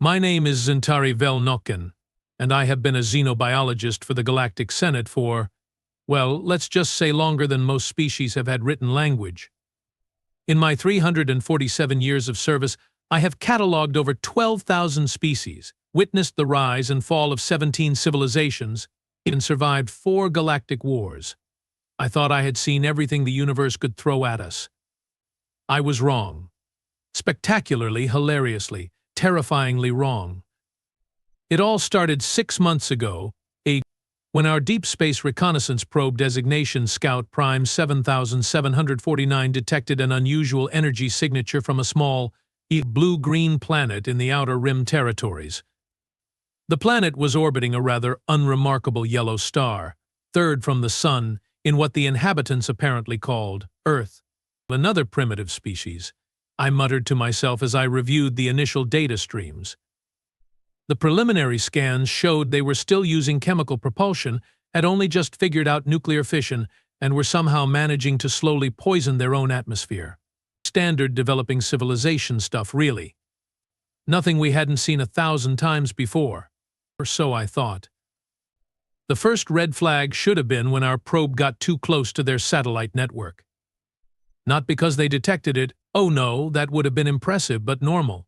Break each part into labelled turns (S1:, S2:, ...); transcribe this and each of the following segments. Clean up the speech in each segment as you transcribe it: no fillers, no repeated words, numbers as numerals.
S1: My name is Zintari Velnokin, and I have been a xenobiologist for the Galactic Senate for, well, let's just say longer than most species have had written language. In my 347 years of service, I have catalogued over 12,000 species, witnessed the rise and fall of 17 civilizations, and survived 4 galactic wars. I thought I had seen everything the universe could throw at us. I was wrong. Spectacularly, hilariously, terrifyingly wrong. It all started 6 months ago, when our Deep Space Reconnaissance Probe designation Scout Prime 7749 detected an unusual energy signature from a small, blue-green planet in the Outer Rim territories. The planet was orbiting a rather unremarkable yellow star, third from the Sun, in what the inhabitants apparently called Earth. Another primitive species, I muttered to myself as I reviewed the initial data streams. The preliminary scans showed they were still using chemical propulsion, had only just figured out nuclear fission, and were somehow managing to slowly poison their own atmosphere. Standard developing civilization stuff, really. Nothing we hadn't seen 1,000 times before, or so I thought. The first red flag should have been when our probe got too close to their satellite network. Not because they detected it, oh no, that would have been impressive but normal.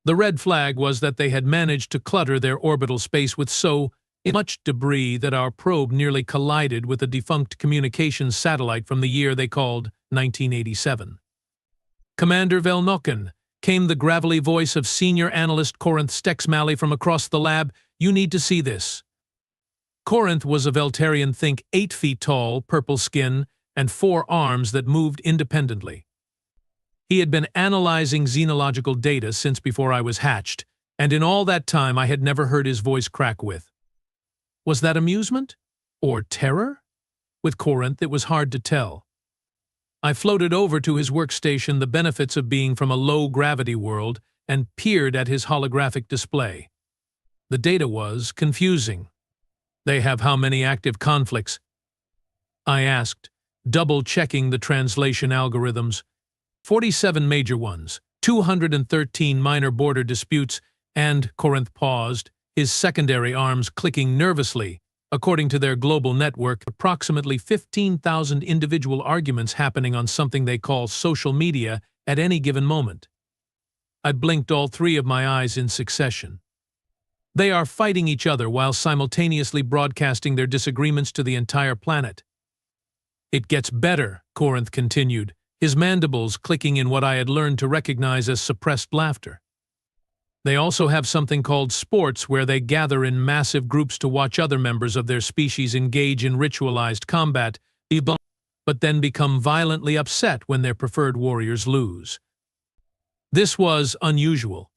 S1: The red flag was that they had managed to clutter their orbital space with so much debris that our probe nearly collided with a defunct communications satellite from the year they called 1987. Commander Velnokin, came the gravelly voice of senior analyst Corinth Stexmally from across the lab. You need to see this. Corinth was a Veltarian, think 8 feet tall, purple skin, and 4 arms that moved independently. He had been analyzing xenological data since before I was hatched, and in all that time I had never heard his voice crack with. Was that amusement? Or terror? With Corinth, it was hard to tell. I floated over to his workstation, the benefits of being from a low-gravity world, and peered at his holographic display. The data was confusing. They have how many active conflicts? I asked, double-checking the translation algorithms. 47 major ones, 213 minor border disputes, and, Corinth paused, his secondary arms clicking nervously, according to their global network, approximately 15,000 individual arguments happening on something they call social media at any given moment. I blinked all 3 of my eyes in succession. They are fighting each other while simultaneously broadcasting their disagreements to the entire planet. It gets better, Corinth continued, his mandibles clicking in what I had learned to recognize as suppressed laughter. They also have something called sports, where they gather in massive groups to watch other members of their species engage in ritualized combat, but then become violently upset when their preferred warriors lose. This was unusual.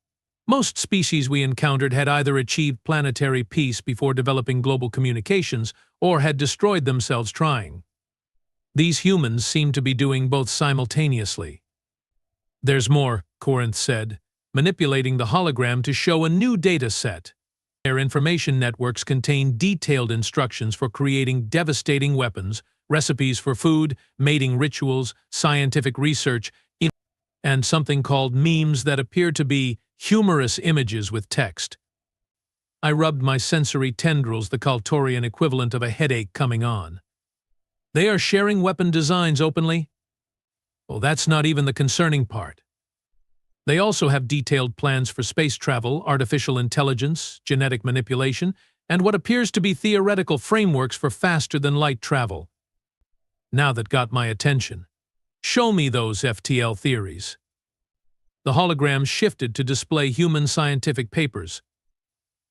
S1: Most species we encountered had either achieved planetary peace before developing global communications or had destroyed themselves trying. These humans seemed to be doing both simultaneously. There's more, Corinth said, manipulating the hologram to show a new data set. Their information networks contain detailed instructions for creating devastating weapons, recipes for food, mating rituals, scientific research, and something called memes that appear to be humorous images with text. I rubbed my sensory tendrils, the Kaltorian equivalent of a headache coming on. They are sharing weapon designs openly? Well, that's not even the concerning part. They also have detailed plans for space travel, artificial intelligence, genetic manipulation, and what appears to be theoretical frameworks for faster-than-light travel. Now that got my attention. Show me those FTL theories. The hologram shifted to display human scientific papers.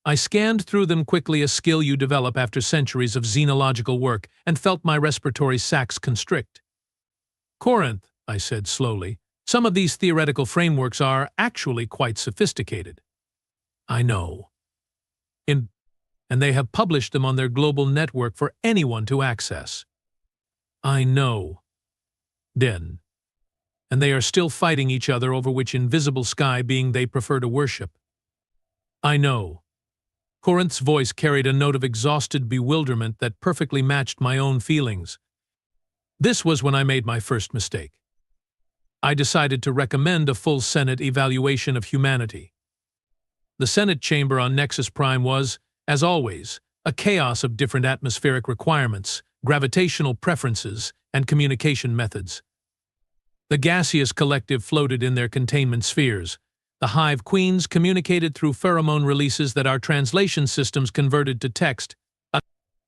S1: I scanned through them quickly, a skill you develop after centuries of xenological work, and felt my respiratory sacs constrict. Corinth, I said slowly, some of these theoretical frameworks are actually quite sophisticated. I know. And they have published them on their global network for anyone to access. I know. Then. And they are still fighting each other over which invisible sky being they prefer to worship. I know. Corinth's voice carried a note of exhausted bewilderment that perfectly matched my own feelings. This was when I made my first mistake. I decided to recommend a full Senate evaluation of humanity. The Senate chamber on Nexus Prime was, as always, a chaos of different atmospheric requirements, gravitational preferences, and communication methods. The gaseous collective floated in their containment spheres. The hive queens communicated through pheromone releases that our translation systems converted to text,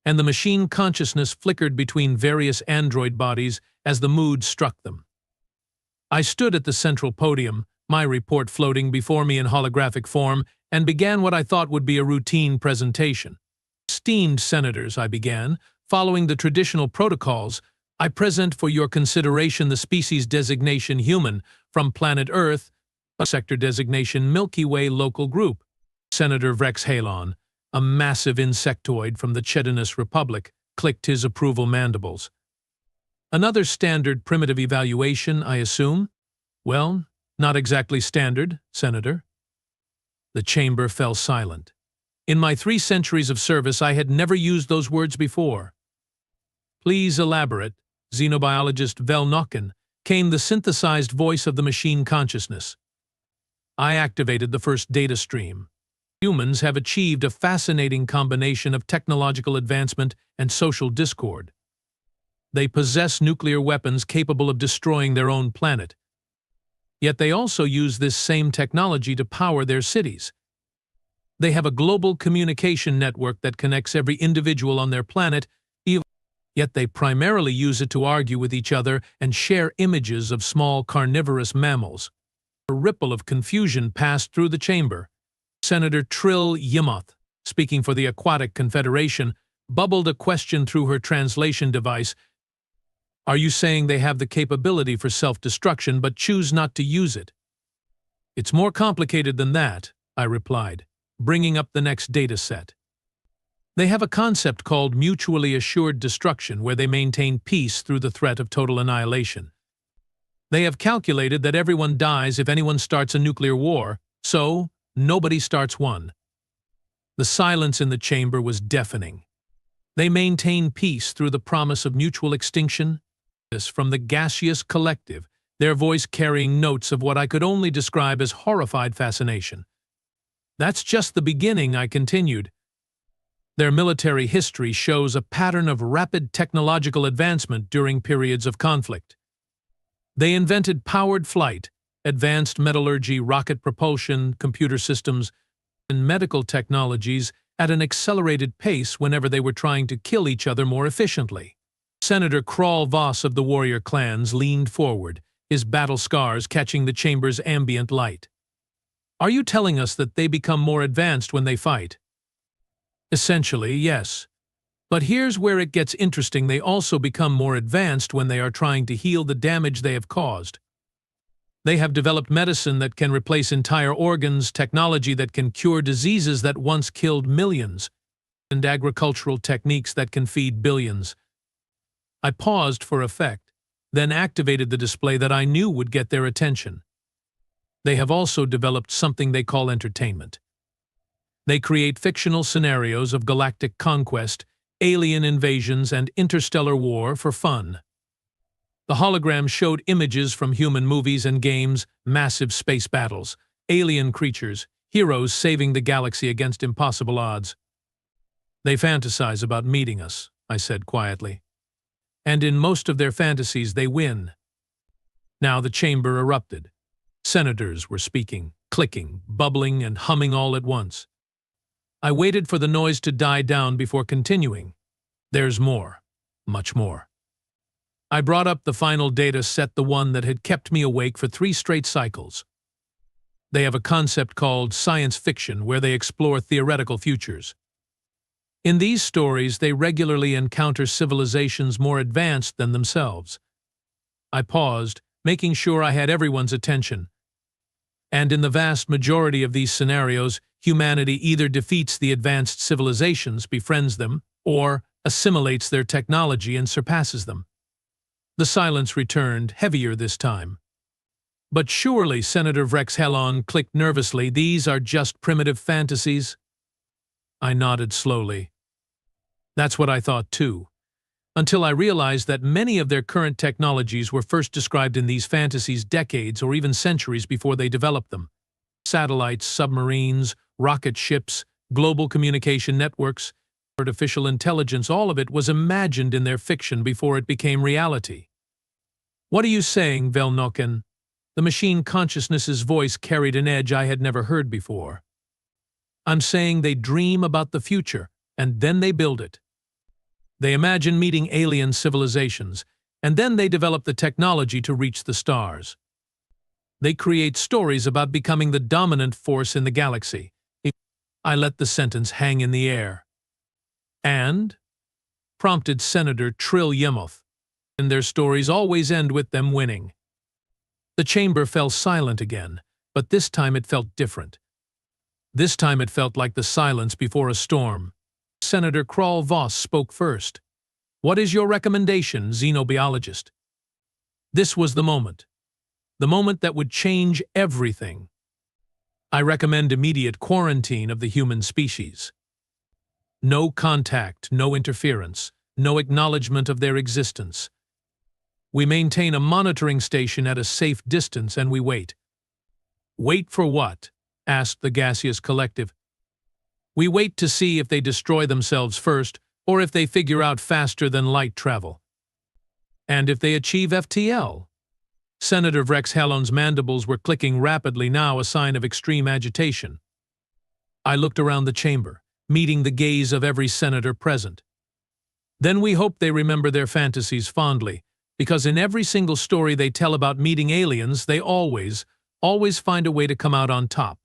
S1: and the machine consciousness flickered between various android bodies as the mood struck them. I stood at the central podium, my report floating before me in holographic form, and began what I thought would be a routine presentation. Esteemed senators, I began, following the traditional protocols, I present for your consideration the species designation human from planet Earth, a sector designation Milky Way local group. Senator Vrex Halon, a massive insectoid from the Chedinus Republic, clicked his approval mandibles. Another standard primitive evaluation, I assume? Well, not exactly standard, Senator. The chamber fell silent. In my 3 centuries of service, I had never used those words before. Please elaborate, xenobiologist Vel Nokken, came the synthesized voice of the machine consciousness. I activated the first data stream. Humans have achieved a fascinating combination of technological advancement and social discord. They possess nuclear weapons capable of destroying their own planet. Yet they also use this same technology to power their cities. They have a global communication network that connects every individual on their planet, yet they primarily use it to argue with each other and share images of small carnivorous mammals. A ripple of confusion passed through the chamber. Senator Trill Yimoth, speaking for the Aquatic Confederation, bubbled a question through her translation device. Are you saying they have the capability for self-destruction but choose not to use it? It's more complicated than that, I replied, bringing up the next data set. They have a concept called mutually assured destruction where they maintain peace through the threat of total annihilation. They have calculated that everyone dies if anyone starts a nuclear war, so nobody starts one. The silence in the chamber was deafening. They maintain peace through the promise of mutual extinction. From the gaseous collective, their voice carrying notes of what I could only describe as horrified fascination. That's just the beginning, I continued. Their military history shows a pattern of rapid technological advancement during periods of conflict. They invented powered flight, advanced metallurgy, rocket propulsion, computer systems, and medical technologies at an accelerated pace whenever they were trying to kill each other more efficiently. Senator Kral Voss of the warrior clans leaned forward, his battle scars catching the chamber's ambient light. Are you telling us that they become more advanced when they fight? Essentially, yes. But here's where it gets interesting. They also become more advanced when they are trying to heal the damage they have caused. They have developed medicine that can replace entire organs, technology that can cure diseases that once killed millions, and agricultural techniques that can feed billions. I paused for effect, then activated the display that I knew would get their attention. They have also developed something they call entertainment. They create fictional scenarios of galactic conquest, alien invasions, and interstellar war for fun. The hologram showed images from human movies and games, massive space battles, alien creatures, heroes saving the galaxy against impossible odds. They fantasize about meeting us, I said quietly. And in most of their fantasies, they win. Now the chamber erupted. Senators were speaking, clicking, bubbling, and humming all at once. I waited for the noise to die down before continuing. There's more, much more. I brought up the final data set, the one that had kept me awake for 3 straight cycles. They have a concept called science fiction where they explore theoretical futures. In these stories, they regularly encounter civilizations more advanced than themselves. I paused, making sure I had everyone's attention. And in the vast majority of these scenarios, humanity either defeats the advanced civilizations, befriends them, or assimilates their technology and surpasses them. The silence returned, heavier this time. But surely, Senator Vrex Halon clicked nervously, these are just primitive fantasies? I nodded slowly. That's what I thought too, until I realized that many of their current technologies were first described in these fantasies decades or even centuries before they developed them. Satellites, submarines, rocket ships, global communication networks, artificial intelligence, all of it was imagined in their fiction before it became reality. What are you saying, Velnoken? The machine consciousness's voice carried an edge I had never heard before. I'm saying they dream about the future, and then they build it. They imagine meeting alien civilizations, and then they develop the technology to reach the stars. They create stories about becoming the dominant force in the galaxy. I let the sentence hang in the air. And? Prompted Senator Trill Yemoth. And their stories always end with them winning. The chamber fell silent again, but this time it felt different. This time it felt like the silence before a storm. Senator Krall Voss spoke first. What is your recommendation, xenobiologist? This was the moment. The moment that would change everything. I recommend immediate quarantine of the human species. No contact, no interference, no acknowledgement of their existence. We maintain a monitoring station at a safe distance and we wait. Wait for what? Asked the gaseous collective. We wait to see if they destroy themselves first or if they figure out faster than light travel. And if they achieve FTL? Senator Vrexhallon's mandibles were clicking rapidly now, a sign of extreme agitation. I looked around the chamber, meeting the gaze of every senator present. Then we hope they remember their fantasies fondly, because in every single story they tell about meeting aliens, they always find a way to come out on top.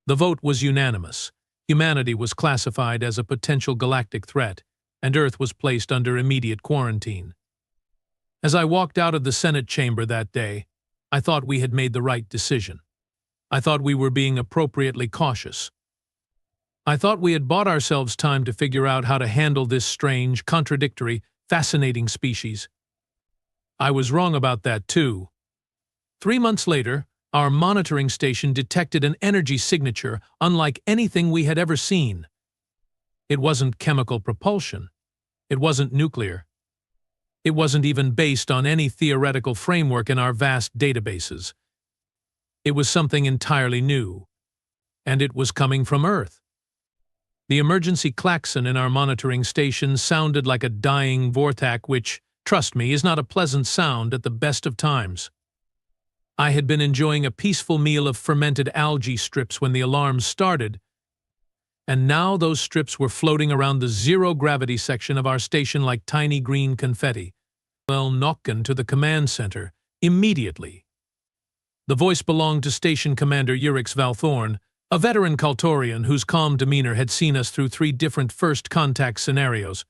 S1: The vote was unanimous. Humanity was classified as a potential galactic threat, and Earth was placed under immediate quarantine. As I walked out of the Senate chamber that day, I thought we had made the right decision. I thought we were being appropriately cautious. I thought we had bought ourselves time to figure out how to handle this strange, contradictory, fascinating species. I was wrong about that too. 3 months later, our monitoring station detected an energy signature unlike anything we had ever seen. It wasn't chemical propulsion. It wasn't nuclear. It wasn't even based on any theoretical framework in our vast databases. It was something entirely new. And it was coming from Earth. The emergency klaxon in our monitoring station sounded like a dying vortac, which, trust me, is not a pleasant sound at the best of times. I had been enjoying a peaceful meal of fermented algae strips when the alarm started, and now those strips were floating around the zero-gravity section of our station like tiny green confetti. Well, knocken to the command center, immediately. The voice belonged to Station Commander Urix Valthorn, a veteran Kaltorian whose calm demeanor had seen us through 3 different first-contact scenarios.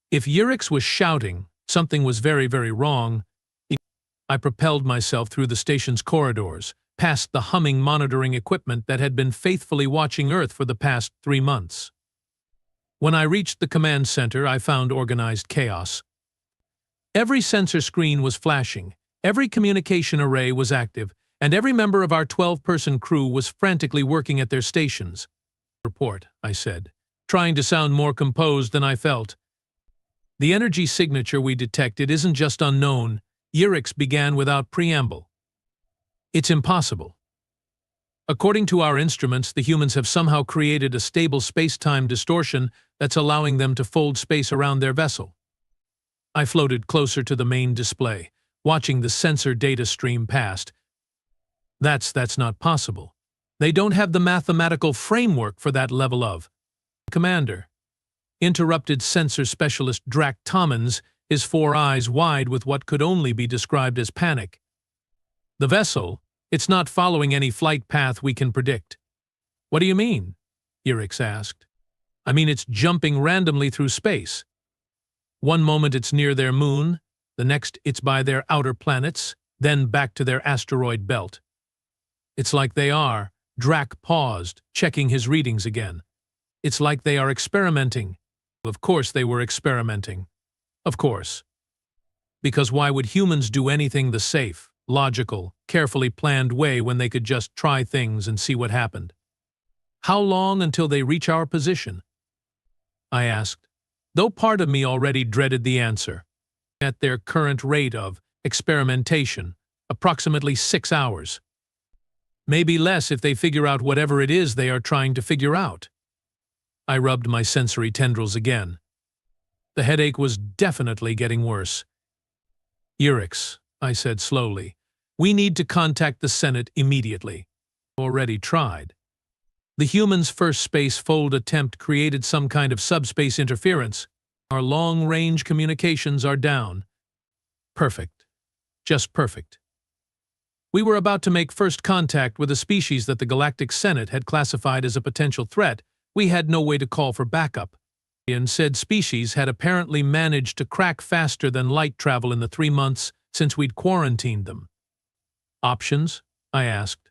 S1: If Urix was shouting, something was very, very wrong. I propelled myself through the station's corridors, past the humming monitoring equipment that had been faithfully watching Earth for the past 3 months. When I reached the command center, I found organized chaos. Every sensor screen was flashing, every communication array was active, and every member of our 12-person crew was frantically working at their stations. Report, I said, trying to sound more composed than I felt. The energy signature we detected isn't just unknown. Urix began without preamble. It's impossible. According to our instruments, the humans have somehow created a stable space-time distortion that's allowing them to fold space around their vessel. I floated closer to the main display, watching the sensor data stream past. That's not possible. They don't have the mathematical framework for that level of... Commander, interrupted sensor specialist Drac Tommins, his 4 eyes wide with what could only be described as panic. The vessel, it's not following any flight path we can predict. What do you mean? Urix asked. I mean, it's jumping randomly through space. One moment it's near their moon, the next it's by their outer planets, then back to their asteroid belt. It's like they are. Drac paused, checking his readings again. It's like they are experimenting. Of course they were experimenting. Of course. Because why would humans do anything the safe, logical, carefully planned way when they could just try things and see what happened? How long until they reach our position? I asked, though part of me already dreaded the answer. At their current rate of experimentation, approximately 6 hours. Maybe less if they figure out whatever it is they are trying to figure out. I rubbed my sensory tendrils again. The headache was definitely getting worse. Urix, I said slowly, we need to contact the Senate immediately. Already tried. The humans' first space-fold attempt created some kind of subspace interference. Our long-range communications are down. Perfect. Just perfect. We were about to make first contact with a species that the Galactic Senate had classified as a potential threat. We had no way to call for backup. And said species had apparently managed to crack faster than light travel in the 3 months since we'd quarantined them. Options? I asked.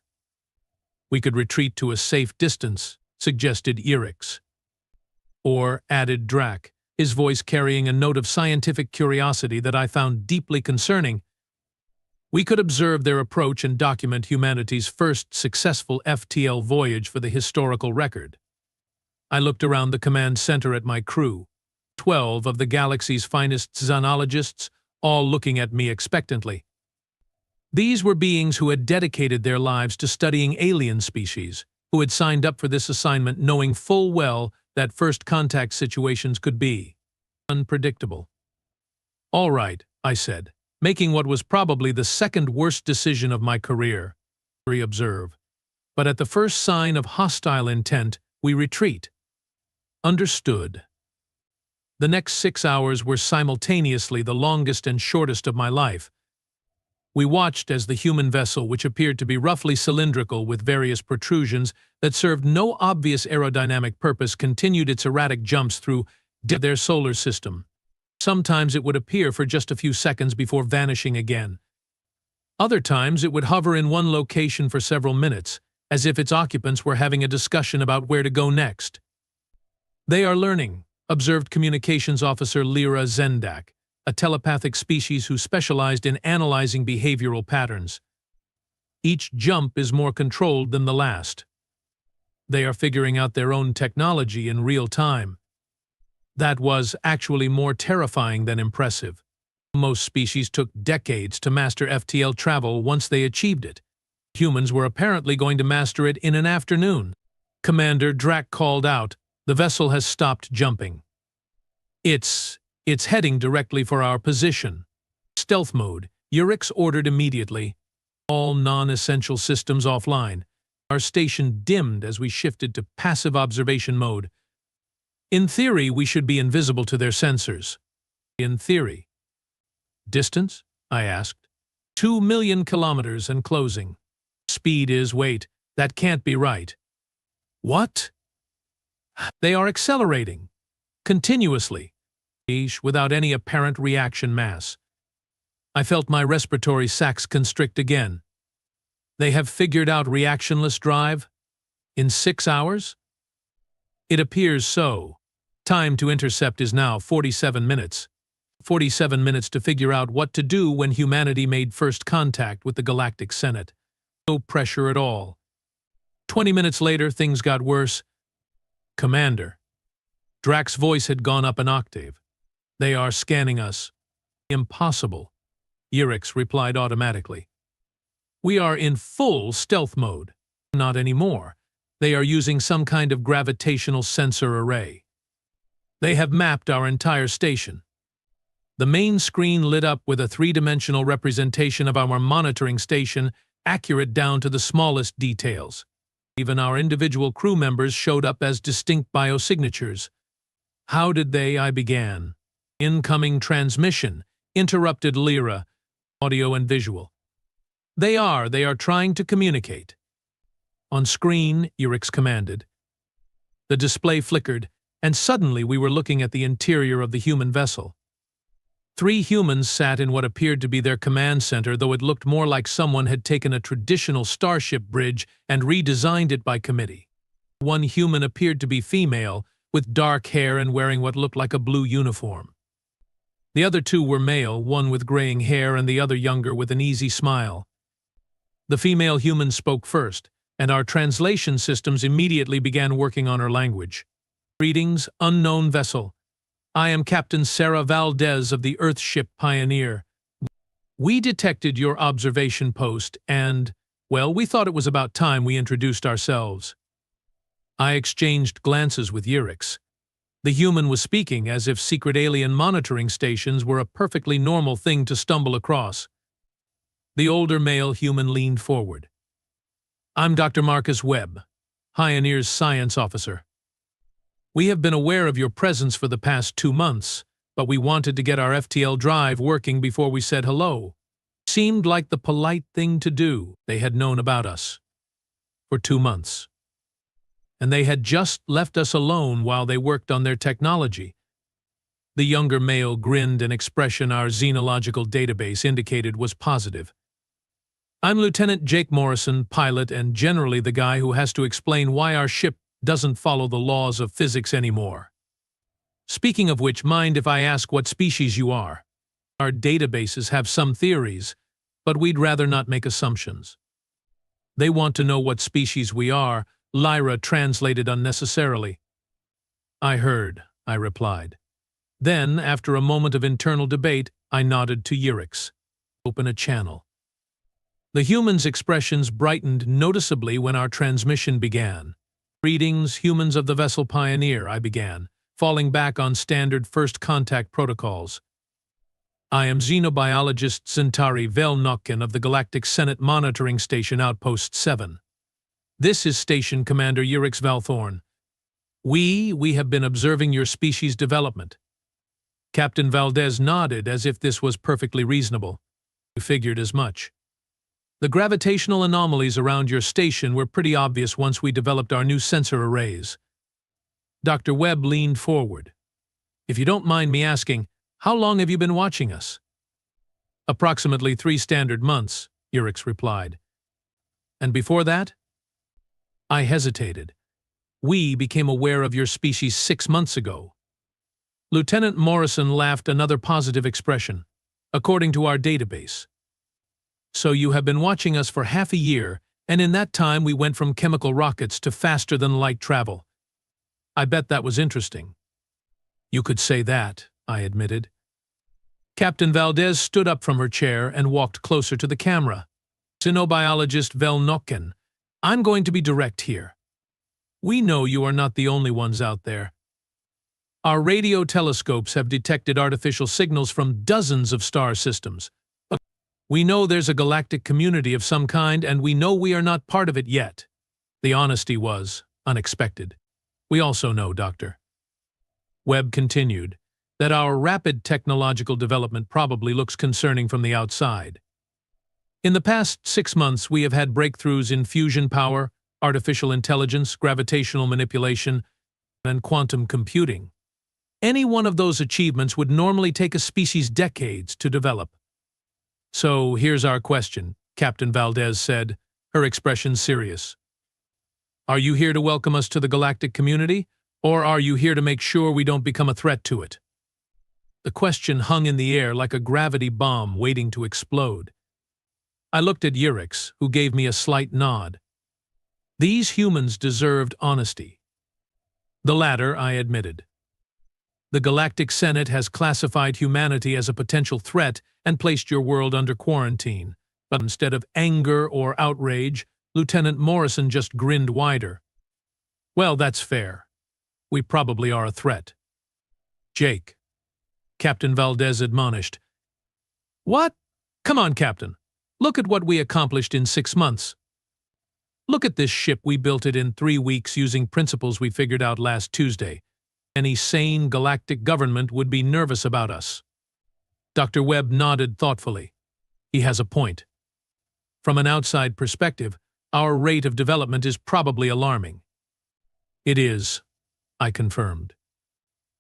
S1: We could retreat to a safe distance, suggested Urix. Or, added Drac, his voice carrying a note of scientific curiosity that I found deeply concerning. We could observe their approach and document humanity's first successful FTL voyage for the historical record. I looked around the command center at my crew, 12 of the galaxy's finest xenologists, all looking at me expectantly. These were beings who had dedicated their lives to studying alien species, who had signed up for this assignment knowing full well that first contact situations could be unpredictable. All right, I said, making what was probably the second worst decision of my career. Observe. But at the first sign of hostile intent, we retreat. Understood. The next 6 hours were simultaneously the longest and shortest of my life. We watched as the human vessel, which appeared to be roughly cylindrical with various protrusions that served no obvious aerodynamic purpose, continued its erratic jumps through their solar system. Sometimes it would appear for just a few seconds before vanishing again. Other times it would hover in one location for several minutes, as if its occupants were having a discussion about where to go next. They are learning, observed Communications Officer Lyra Zendak, a telepathic species who specialized in analyzing behavioral patterns. Each jump is more controlled than the last. They are figuring out their own technology in real time. That was actually more terrifying than impressive. Most species took decades to master FTL travel once they achieved it. Humans were apparently going to master it in an afternoon. Commander Drac called out, "The vessel has stopped jumping. It's heading directly for our position." Stealth mode, Urix ordered immediately. All non-essential systems offline. Our station dimmed as we shifted to passive observation mode. In theory, we should be invisible to their sensors. In theory. Distance? I asked. 2 million kilometers and closing. Speed is, wait, that can't be right. What? They are accelerating. Continuously. Without any apparent reaction mass. I felt my respiratory sacs constrict again. They have figured out reactionless drive? In 6 hours? It appears so. Time to intercept is now 47 minutes. 47 minutes to figure out what to do when humanity made first contact with the Galactic Senate. No pressure at all. 20 minutes later, things got worse. Commander. Drac's voice had gone up an octave. They are scanning us. Impossible. Urix replied automatically. We are in full stealth mode. Not anymore. They are using some kind of gravitational sensor array. They have mapped our entire station. The main screen lit up with a 3-dimensional representation of our monitoring station, accurate down to the smallest details. Even our individual crew members showed up as distinct biosignatures. How did they? I began. Incoming transmission, interrupted Lyra, audio and visual. They are trying to communicate. On screen, Urix commanded. The display flickered, and suddenly we were looking at the interior of the human vessel. 3 humans sat in what appeared to be their command center, though it looked more like someone had taken a traditional starship bridge and redesigned it by committee. 1 human appeared to be female, with dark hair and wearing what looked like a blue uniform. The other 2 were male, one with graying hair and the other younger with an easy smile. The female human spoke first, and our translation systems immediately began working on her language. Greetings, unknown vessel. I am Captain Sarah Valdez of the Earthship Pioneer. We detected your observation post and Well, we thought it was about time we introduced ourselves. I exchanged glances with Yurix. The human was speaking as if secret alien monitoring stations were a perfectly normal thing to stumble across. The older male human leaned forward. I'm Dr. Marcus Webb, Pioneer's science officer. We have been aware of your presence for the past 2 months, but we wanted to get our FTL drive working before we said hello. Seemed like the polite thing to do. They had known about us for 2 months. And they had just left us alone while they worked on their technology. The younger male grinned, an expression our xenological database indicated was positive. I'm Lieutenant Jake Morrison, pilot, and generally the guy who has to explain why our ship doesn't follow the laws of physics anymore. Speaking of which, mind if I ask what species you are? Our databases have some theories, but we'd rather not make assumptions. They want to know what species we are, Lyra translated unnecessarily. I heard, I replied. Then, after a moment of internal debate, I nodded to Yurix. Open a channel. The human's expressions brightened noticeably when our transmission began. Greetings, humans of the vessel Pioneer, I began, falling back on standard first contact protocols. I am xenobiologist Centauri Velnokken of the Galactic Senate Monitoring Station Outpost 7. This is Station Commander Yurix Valthorn. We have been observing your species' development. Captain Valdez nodded as if this was perfectly reasonable. We figured as much. The gravitational anomalies around your station were pretty obvious once we developed our new sensor arrays. Dr. Webb leaned forward. If you don't mind me asking, how long have you been watching us? Approximately 3 standard months, Yurix replied. And before that? I hesitated. We became aware of your species 6 months ago. Lieutenant Morrison laughed, another positive expression. According to our database. So you have been watching us for half a year, and in that time we went from chemical rockets to faster-than-light travel. I bet that was interesting. You could say that, I admitted. Captain Valdez stood up from her chair and walked closer to the camera. Xenobiologist Velnokken, I'm going to be direct here. We know you are not the only ones out there. Our radio telescopes have detected artificial signals from dozens of star systems. We know there's a galactic community of some kind, and we know we are not part of it yet. The honesty was unexpected. We also know, Doctor. Webb continued, that our rapid technological development probably looks concerning from the outside. In the past 6 months, we have had breakthroughs in fusion power, artificial intelligence, gravitational manipulation, and quantum computing. Any one of those achievements would normally take a species decades to develop. So here's our question, Captain Valdez said, her expression serious. Are you here to welcome us to the galactic community, or are you here to make sure we don't become a threat to it? The question hung in the air like a gravity bomb waiting to explode. I looked at Yurix, who gave me a slight nod. These humans deserved honesty. The latter, I admitted. The Galactic Senate has classified humanity as a potential threat and placed your world under quarantine. But instead of anger or outrage, Lieutenant Morrison just grinned wider. Well, that's fair. We probably are a threat. Jake, Captain Valdez admonished. What? Come on, Captain. Look at what we accomplished in 6 months. Look at this ship. We built it in 3 weeks using principles we figured out last Tuesday. Any sane galactic government would be nervous about us. Dr. Webb nodded thoughtfully. He has a point. From an outside perspective, our rate of development is probably alarming. It is, I confirmed.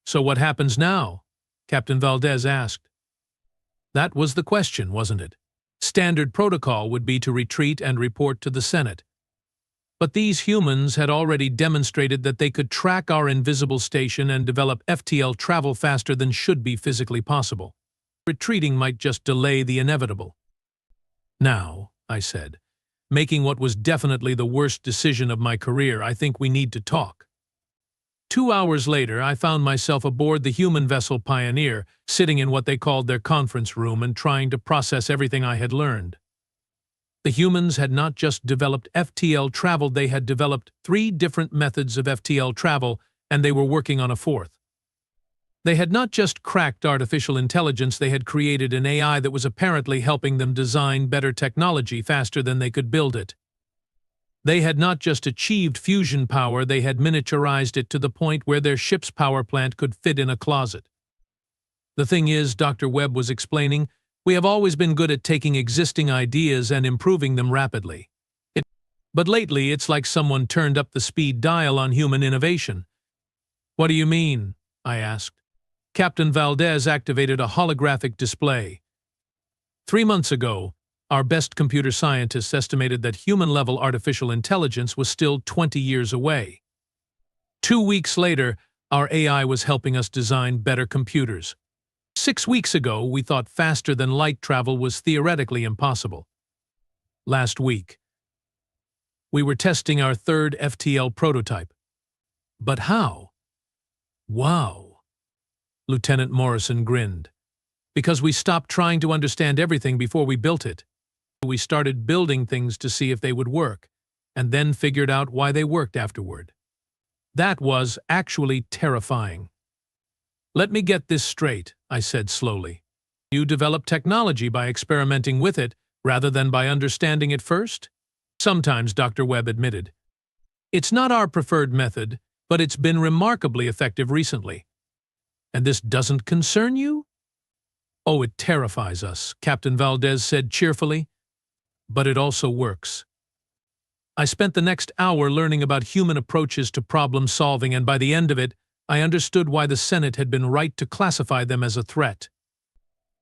S1: So what happens now? Captain Valdez asked. That was the question, wasn't it? Standard protocol would be to retreat and report to the Senate. But these humans had already demonstrated that they could track our invisible station and develop FTL travel faster than should be physically possible. Retreating might just delay the inevitable. Now, I said, making what was definitely the worst decision of my career, I think we need to talk. 2 hours later, I found myself aboard the human vessel Pioneer, sitting in what they called their conference room and trying to process everything I had learned. The humans had not just developed FTL travel, they had developed 3 different methods of FTL travel, and they were working on a 4th. They had not just cracked artificial intelligence, they had created an AI that was apparently helping them design better technology faster than they could build it. They had not just achieved fusion power, they had miniaturized it to the point where their ship's power plant could fit in a closet. The thing is, Dr. Webb was explaining, we have always been good at taking existing ideas and improving them rapidly. But lately, it's like someone turned up the speed dial on human innovation. What do you mean? I asked. Captain Valdez activated a holographic display. 3 months ago, our best computer scientists estimated that human-level artificial intelligence was still 20 years away. 2 weeks later, our AI was helping us design better computers. 6 weeks ago, we thought faster-than-light travel was theoretically impossible. Last week, we were testing our 3rd FTL prototype. But how? Wow! Lieutenant Morrison grinned. Because we stopped trying to understand everything before we built it. We started building things to see if they would work, and then figured out why they worked afterward. That was actually terrifying. Let me get this straight, I said slowly. You develop technology by experimenting with it rather than by understanding it first? Sometimes, Dr. Webb admitted. It's not our preferred method, but it's been remarkably effective recently. And this doesn't concern you? Oh, it terrifies us, Captain Valdez said cheerfully. But it also works. I spent the next hour learning about human approaches to problem solving, and by the end of it, I understood why the Senate had been right to classify them as a threat.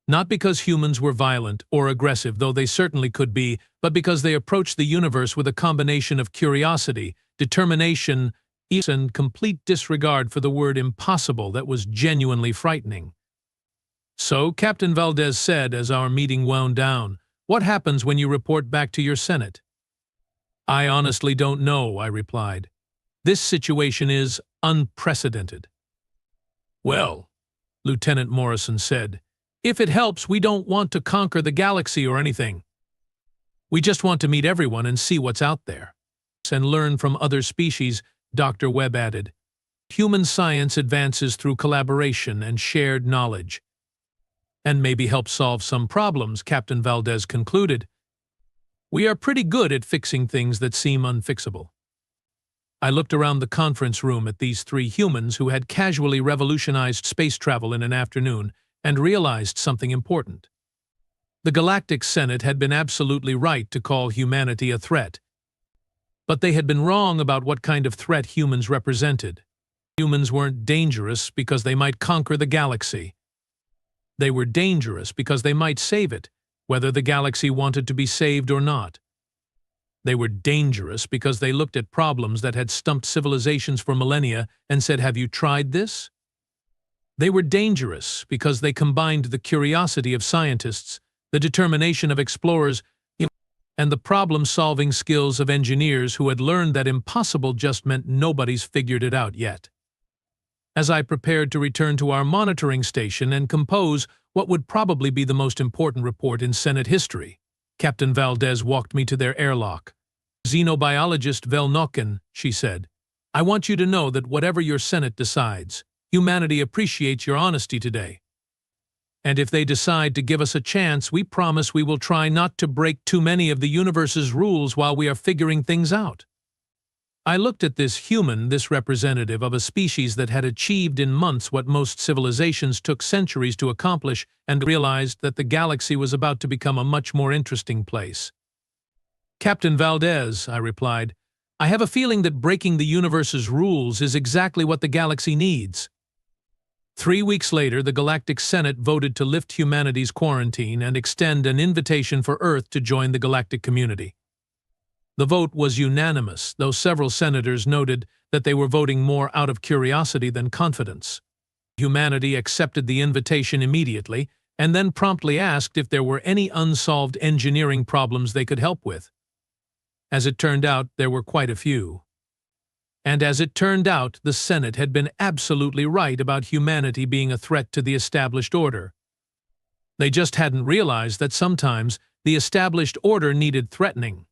S1: Not because humans were violent or aggressive, though they certainly could be, but because they approached the universe with a combination of curiosity, determination, and complete disregard for the word impossible that was genuinely frightening. So, Captain Valdez said as our meeting wound down, what happens when you report back to your Senate? I honestly don't know, I replied. This situation is unprecedented. Well, Lieutenant Morrison said, if it helps, we don't want to conquer the galaxy or anything. We just want to meet everyone and see what's out there. And learn from other species, Dr. Webb added. Human science advances through collaboration and shared knowledge. And maybe help solve some problems, Captain Valdez concluded. We are pretty good at fixing things that seem unfixable. I looked around the conference room at these 3 humans who had casually revolutionized space travel in an afternoon and realized something important. The Galactic Senate had been absolutely right to call humanity a threat. But they had been wrong about what kind of threat humans represented. Humans weren't dangerous because they might conquer the galaxy. They were dangerous because they might save it, whether the galaxy wanted to be saved or not. They were dangerous because they looked at problems that had stumped civilizations for millennia and said, have you tried this? They were dangerous because they combined the curiosity of scientists, the determination of explorers, and the problem-solving skills of engineers who had learned that impossible just meant nobody's figured it out yet. As I prepared to return to our monitoring station and compose what would probably be the most important report in Senate history, Captain Valdez walked me to their airlock. Xenobiologist Velnokin, she said, I want you to know that whatever your Senate decides, humanity appreciates your honesty today. And if they decide to give us a chance, we promise we will try not to break too many of the universe's rules while we are figuring things out. I looked at this human, this representative of a species that had achieved in months what most civilizations took centuries to accomplish, and realized that the galaxy was about to become a much more interesting place. Captain Valdez, I replied, I have a feeling that breaking the universe's rules is exactly what the galaxy needs. 3 weeks later, the Galactic Senate voted to lift humanity's quarantine and extend an invitation for Earth to join the galactic community. The vote was unanimous, though several senators noted that they were voting more out of curiosity than confidence. Humanity accepted the invitation immediately and then promptly asked if there were any unsolved engineering problems they could help with. As it turned out, there were quite a few. And as it turned out, the Senate had been absolutely right about humanity being a threat to the established order. They just hadn't realized that sometimes The established order needed threatening.